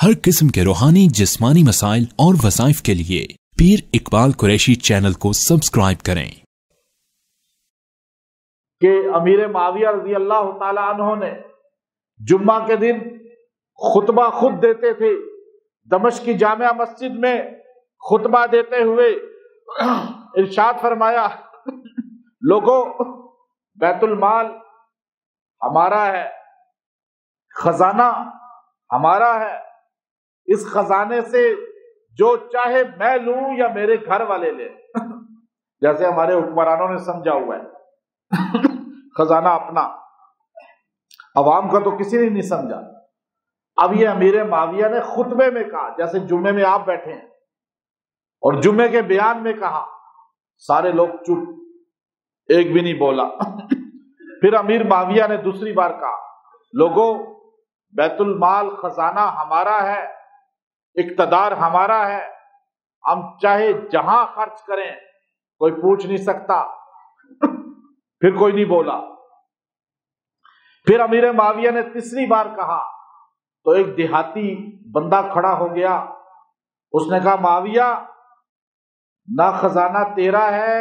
ہر قسم کے روحانی جسمانی مسائل اور وظائف کے لیے پیر اقبال قریشی چینل کو سبسکرائب کریں۔ کہ امیر معاویہ رضی اللہ تعالی عنہ نے جمعہ کے دن خطبہ خود دیتے تھے، دمشق کی جامع مسجد میں خطبہ دیتے ہوئے ارشاد فرمایا، لوگوں بیت المال ہمارا ہے، خزانہ ہمارا ہے، اس خزانے سے جو چاہے میں لوں یا میرے گھر والے لیں، جیسے ہمارے حکمرانوں نے سمجھا ہوا ہے خزانہ اپنا، عوام کا تو کسی نے نہیں سمجھا۔ اب یہ امیر معاویہ نے خطبے میں کہا، جیسے جمعے میں آپ بیٹھے ہیں اور جمعے کے بیان میں کہا، سارے لوگ چپ، ایک بھی نہیں بولا۔ پھر امیر معاویہ نے دوسری بار کہا، لوگوں بیت المال خزانہ ہمارا ہے، اقتدار ہمارا ہے، ہم چاہے جہاں خرچ کریں کوئی پوچھ نہیں سکتا۔ پھر کوئی نہیں بولا۔ پھر امیر معاویہ نے تیسری بار کہا تو ایک دیہاتی بندہ کھڑا ہو گیا، اس نے کہا، معاویہ نہ خزانہ تیرا ہے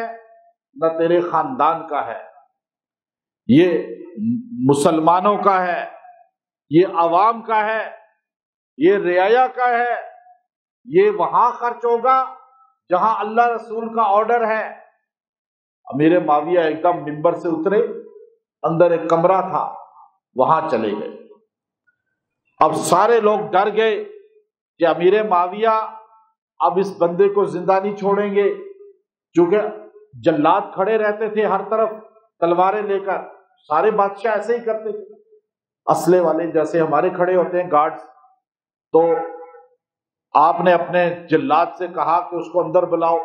نہ تیرے خاندان کا ہے، یہ مسلمانوں کا ہے، یہ عوام کا ہے، یہ رعایا کا ہے، یہ وہاں خرچ ہوگا جہاں اللہ رسول کا آرڈر ہے۔ امیر معاویہ ایک دم منبر سے اترے، اندر ایک کمرہ تھا وہاں چلے گئے۔ اب سارے لوگ ڈر گئے کہ امیر معاویہ اب اس بندے کو زندہ نہیں چھوڑیں گے، چونکہ جلاد کھڑے رہتے تھے ہر طرف تلواریں لے کر، سارے بادشاہ ایسے ہی کرتے تھے، اسلحے والے جیسے ہمارے کھڑے ہوتے ہیں گارڈز۔ تو آپ نے اپنے جلاد سے کہا کہ اس کو اندر بلاؤ۔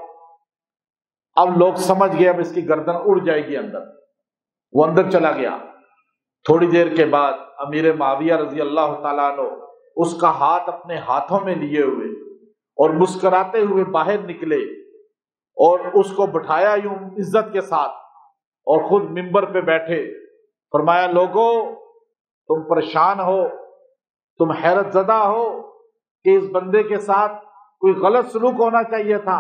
اب لوگ سمجھ گئے اب اس کی گردن اڑ جائے گی اندر، وہ اندر چلا گیا۔ تھوڑی دیر کے بعد امیر معاویہ رضی اللہ تعالیٰ عنہ اس کا ہاتھ اپنے ہاتھوں میں لیے ہوئے اور مسکراتے ہوئے باہر نکلے اور اس کو بٹھایا یوں عزت کے ساتھ اور خود منبر پہ بیٹھے، فرمایا، لوگوں تم پریشان ہو، تم حیرت زدہ ہو کہ اس بندے کے ساتھ کوئی غلط سلوک ہونا چاہیے تھا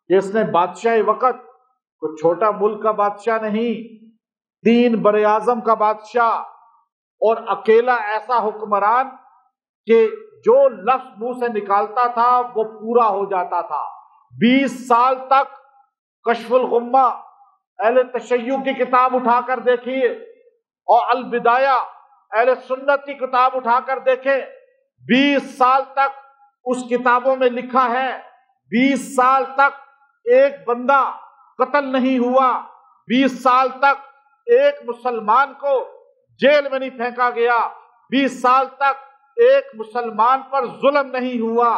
کہ اس نے بادشاہ وقت، کوئی چھوٹا ملک کا بادشاہ نہیں، 3 براعظم کا بادشاہ اور اکیلا ایسا حکمران کہ جو لفظ منہ سے نکالتا تھا وہ پورا ہو جاتا تھا۔ 20 سال تک کشف الغمہ اہل تشیع کی کتاب اٹھا کر دیکھیے اور البدایہ اہل سنت کی کتاب اٹھا کر دیکھیں، 20 سال تک اس کتابوں میں لکھا ہے 20 سال تک ایک بندہ قتل نہیں ہوا، 20 سال تک ایک مسلمان کو جیل میں نہیں پھینکا گیا، 20 سال تک ایک مسلمان پر ظلم نہیں ہوا،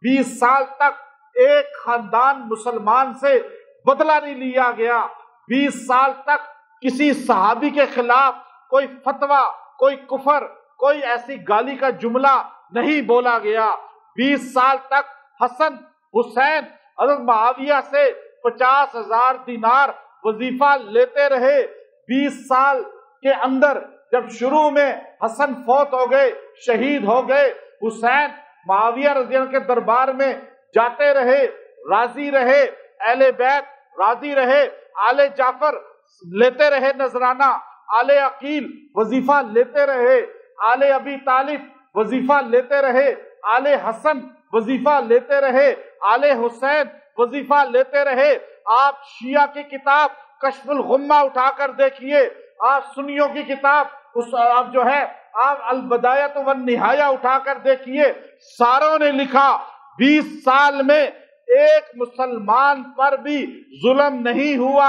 20 سال تک ایک خاندان مسلمان سے بدلہ نہیں لیا گیا، 20 سال تک کسی صحابی کے خلاف کوئی فتویٰ، کوئی کفر، کوئی ایسی گالی کا جملہ نہیں بولا گیا، 20 سال تک حسن حسین حضرت معاویہ سے 50,000 دینار وظیفہ لیتے رہے۔ 20 سال کے اندر جب شروع میں حسن فوت ہو گئے، شہید ہو گئے، حسین معاویہ رضی اللہ کے دربار میں جاتے رہے، راضی رہے، اہل بیت راضی رہے، آل جعفر لیتے رہے نذرانہ، آل عقیل وظیفہ لیتے رہے، آل ابی طالب وظیفہ لیتے رہے، آل حسن وظیفہ لیتے رہے، آل حسین وظیفہ لیتے رہے۔ آپ شیعہ کی کتاب کشف الغمہ اٹھا کر دیکھیے، آپ سنیوں کی کتاب آپ جو ہے آپ البدایہ والنہایہ اٹھا کر دیکھیے، ساروں نے لکھا 20 سال میں ایک مسلمان پر بھی ظلم نہیں ہوا،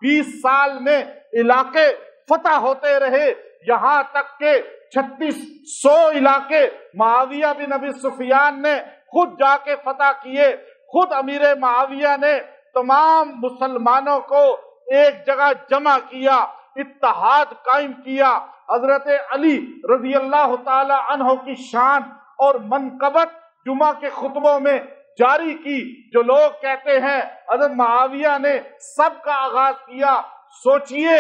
20 سال میں علاقے فتح ہوتے رہے، یہاں تک کہ 3600 علاقے معاویہ بن ابی سفیان نے خود جا کے فتح کیے، خود امیر معاویہ نے تمام مسلمانوں کو ایک جگہ جمع کیا، اتحاد قائم کیا، حضرت علی رضی اللہ تعالی عنہ کی شان اور منقبت جمعہ کے خطبوں میں جاری کی۔ جو لوگ کہتے ہیں حضرت معاویہ نے سب کا آغاز کیا، سوچئے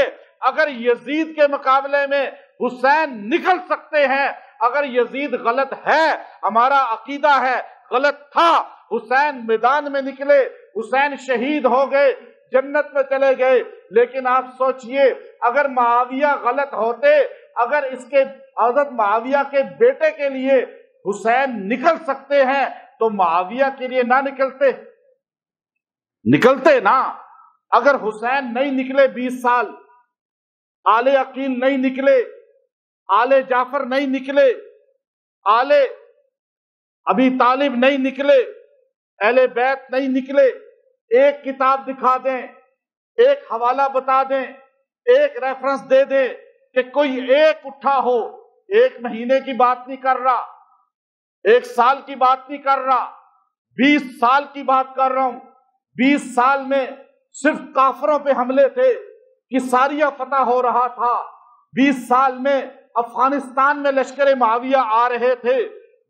اگر یزید کے مقابلے میں حسین نکل سکتے ہیں، اگر یزید غلط ہے، ہمارا عقیدہ ہے غلط تھا، حسین میدان میں نکلے، حسین شہید ہو گئے، جنت میں چلے گئے، لیکن آپ سوچئے اگر معاویہ غلط ہوتے، اگر اس کے حضرت معاویہ کے بیٹے کے لیے حسین نکل سکتے ہیں تو معاویہ کے لیے نہ نکلتے نا۔ اگر حسین نہیں نکلے 20 سال، آل عقیل نہیں نکلے، آل جعفر نہیں نکلے، آل ابی طالب نہیں نکلے، اہل بیت نہیں نکلے، ایک کتاب دکھا دیں، ایک حوالہ بتا دیں، ایک ریفرنس دے دیں کہ کوئی ایک اٹھا ہو، 1 مہینے کی بات نہیں کر رہا، 1 سال کی بات نہیں کر رہا، 20 سال کی بات کر رہا ہوں۔ 20 سال میں صرف کافروں پہ حملے تھے، کساریہ فتح ہو رہا تھا، 20 سال میں افغانستان میں لشکر معاویہ آ رہے تھے،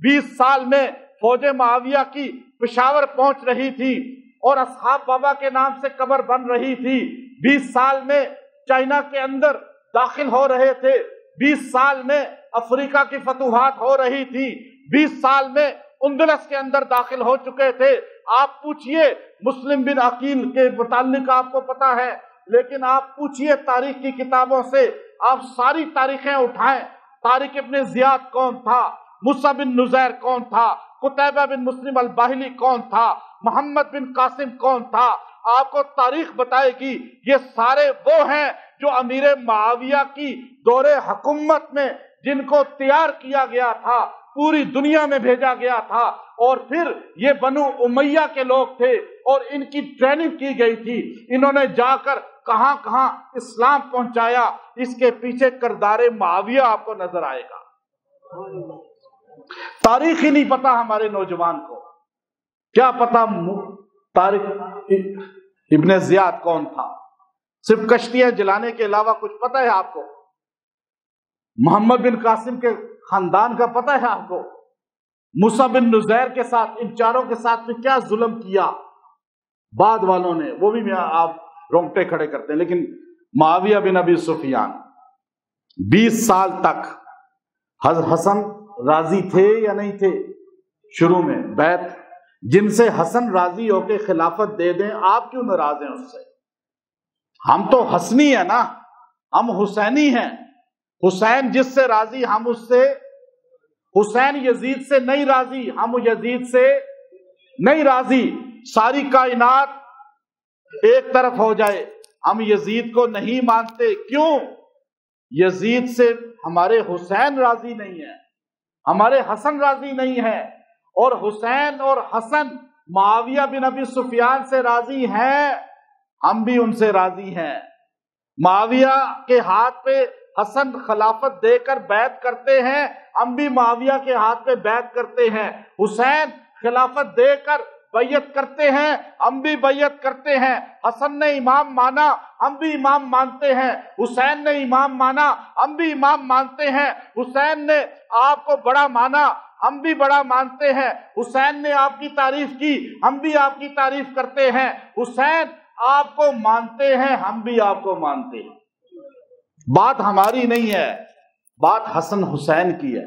20 سال میں فوج معاویہ کی پشاور پہنچ رہی تھی اور اصحاب بابا کے نام سے قبر بن رہی تھی، 20 سال میں چائنا کے اندر داخل ہو رہے تھے، 20 سال میں افریقہ کی فتوحات ہو رہی تھی، 20 سال میں اندلس کے اندر داخل ہو چکے تھے۔ آپ پوچھئے مسلم بن عقیل کے متعلق آپ کو پتا ہے، لیکن آپ پوچھئے تاریخ کی کتابوں سے، آپ ساری تاریخیں اٹھائیں، طارق ابن زیاد کون تھا، موسیٰ بن نزیر کون تھا، قتیبہ بن مسلم الباہلی کون تھا، محمد بن قاسم کون تھا، آپ کو تاریخ بتائے گی۔ یہ سارے وہ ہیں جو امیر معاویہ کی دور حکومت میں جن کو تیار کیا گیا تھا، پوری دنیا میں بھیجا گیا تھا، اور پھر یہ بنو امیہ کے لوگ تھے اور ان کی ٹریننگ کی گئی تھی، انہوں نے جا کر کہاں کہاں اسلام پہنچایا۔ اس کے پیچھے کردار معاویہ آپ کو نظر آئے گا۔ تاریخ ہی نہیں پتا ہمارے نوجوان کو، کیا پتا طارق ابن زیاد کون تھا، صرف کشتیاں جلانے کے علاوہ کچھ پتا ہے آپ کو؟ محمد بن قاسم کے خاندان کا پتہ ہے آپ کو؟ موسیٰ بن نزیر کے ساتھ، ان چاروں کے ساتھ میں کیا ظلم کیا بعد والوں نے، وہ بھی آپ رونگٹے کھڑے کرتے ہیں۔ لیکن معاویہ بن ابی سفیان 20 سال تک حسن راضی تھے یا نہیں تھے؟ شروع میں بیعت، جن سے حسن راضی ہو کے خلافت دے دیں، آپ کیوں ناراض ہیں اس سے؟ ہم تو حسنی ہیں نا، ہم حسینی ہیں، حسین جس سے راضی ہم اس سے، حسین یزید سے نہیں راضی، ہم یزید سے نہیں راضی، ساری کائنات ایک طرف ہو جائے، ہم یزید کو نہیں مانتے۔ کیوں؟ یزید سے ہمارے حسین راضی نہیں ہے، ہمارے حسن راضی نہیں ہے، اور حسین اور حسن معاویہ بن ابی سفیان سے راضی ہیں، ہم بھی ان سے راضی ہیں۔ معاویہ کے ہاتھ پہ حسن خلافت دے کر بیعت کرتے ہیں، ہم بھی معاویہ کے ہاتھ پہ بیعت کرتے ہیں۔ حسین خلافت دے کر بیعت کرتے ہیں، ہم بھی بیعت کرتے ہیں۔ حسن نے امام مانا، ہم بھی امام مانتے ہیں۔ حسین نے امام مانا، ہم بھی امام مانتے ہیں۔ حسین نے آپ کو بڑا مانا، ہم بھی بڑا مانتے ہیں۔ حسین نے آپ کی تعریف کی، ہم بھی آپ کی تعریف کرتے ہیں۔ حسین آپ کو مانتے ہیں، ہم بھی آپ کو مانتے ہیں۔ بات ہماری نہیں ہے، بات حسن حسین کی ہے۔